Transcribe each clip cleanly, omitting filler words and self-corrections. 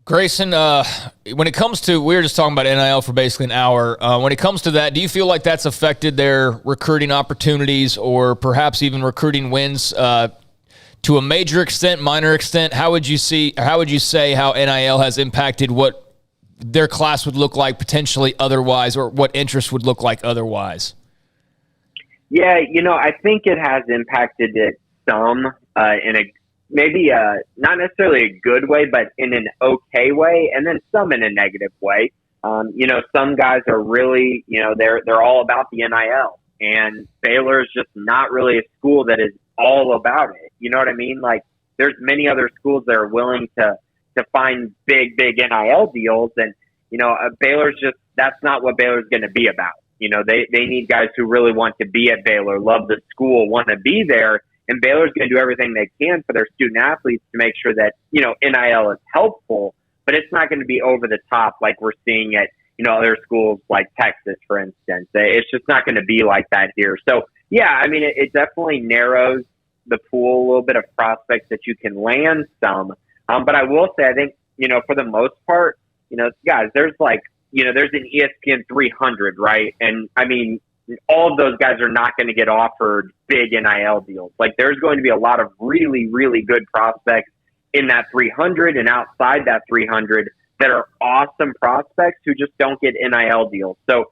Grayson, when it comes to, we were just talking about NIL for basically an hour. When it comes to that, do you feel like that's affected their recruiting opportunities or perhaps even recruiting wins to a major extent, minor extent? How would you say how NIL has impacted what their class would look like potentially otherwise, or what interest would look like otherwise? Yeah, I think it has impacted it some in a maybe not necessarily a good way, but in an okay way, and then some in a negative way. Some guys are really, they're all about the NIL, and Baylor is just not really a school that is all about it. You know what I mean? Like, there's many other schools that are willing to find big NIL deals, and Baylor's just, that's not what Baylor's going to be about. They need guys who really want to be at Baylor, love the school, want to be there. And Baylor's going to do everything they can for their student athletes to make sure that, NIL is helpful, but it's not going to be over the top like we're seeing at, other schools like Texas, for instance. It's just not going to be like that here. So, yeah, I mean, it definitely narrows the pool a little bit of prospects that you can land some. But I will say, I think, for the most part, guys, there's there's an ESPN 300, right? And, I mean, all of those guys are not going to get offered big NIL deals. Like, there's going to be a lot of really, really good prospects in that 300 and outside that 300 that are awesome prospects who just don't get NIL deals. So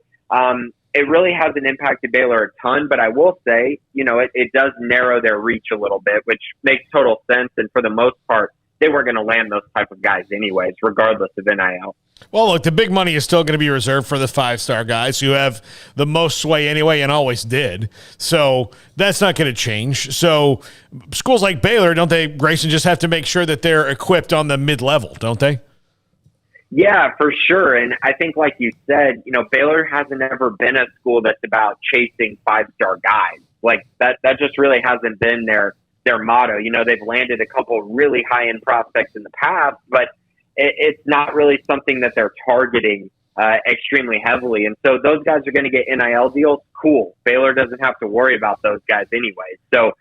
it really hasn't impacted Baylor a ton, but I will say, it does narrow their reach a little bit, which makes total sense. And for the most part, they were going to land those type of guys anyways, regardless of NIL. Well, look, the big money is still going to be reserved for the five-star guys who have the most sway anyway and always did. So that's not going to change. So schools like Baylor, don't they, Grayson, just have to make sure that they're equipped on the mid-level, don't they? Yeah, for sure. And I think, like you said, Baylor hasn't ever been a school that's about chasing five-star guys. Like, that just really hasn't been their motto. They've landed a couple really high-end prospects in the past, but it's not really something that they're targeting extremely heavily. And so those guys are going to get NIL deals. Cool. Baylor doesn't have to worry about those guys anyway. So,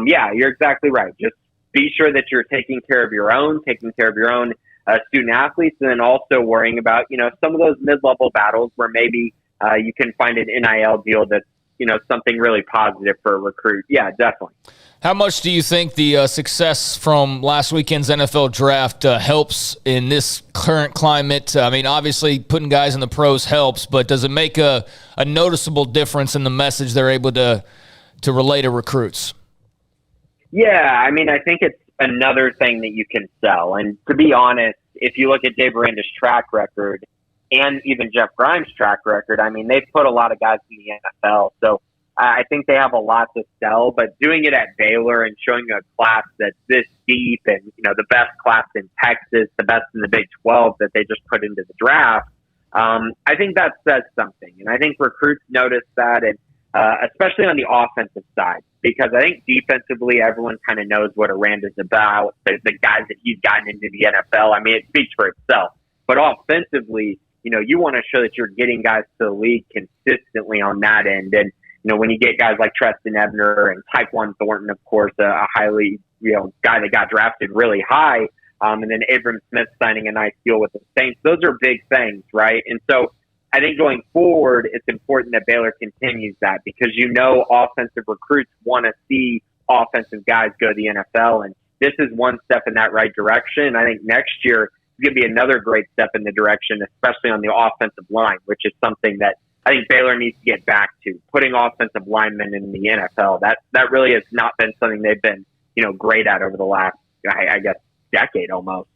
yeah, you're exactly right. Just be sure that you're taking care of your own student athletes, and then also worrying about, some of those mid-level battles where maybe you can find an NIL deal that's, something really positive for a recruit. Yeah, definitely. How much do you think the success from last weekend's NFL draft helps in this current climate? I mean, obviously putting guys in the pros helps, but does it make a noticeable difference in the message they're able to relay to recruits? Yeah, I mean, I think it's another thing that you can sell. And to be honest, if you look at Dave Aranda's track record and even Jeff Grimes' track record, I mean, they've put a lot of guys in the NFL. So I think they have a lot to sell, but doing it at Baylor and showing a class that's this deep and, the best class in Texas, the best in the Big 12 that they just put into the draft, I think that says something. And I think recruits notice that, and especially on the offensive side, because I think defensively everyone kind of knows what Aranda's about, the guys that he's gotten into the NFL. I mean, it speaks for itself. But offensively, you want to show that you're getting guys to the league consistently on that end. And, when you get guys like Treston Ebner and Tyquan Thornton, of course, a highly, guy that got drafted really high, and then Abram Smith signing a nice deal with the Saints, those are big things, right? And so I think going forward, it's important that Baylor continues that, because offensive recruits want to see offensive guys go to the NFL, and this is one step in that right direction. I think next year is going to be another great step in the direction, especially on the offensive line, which is something that I think Baylor needs to get back to, putting offensive linemen in the NFL. That really has not been something they've been, great at over the last, I guess, decade almost.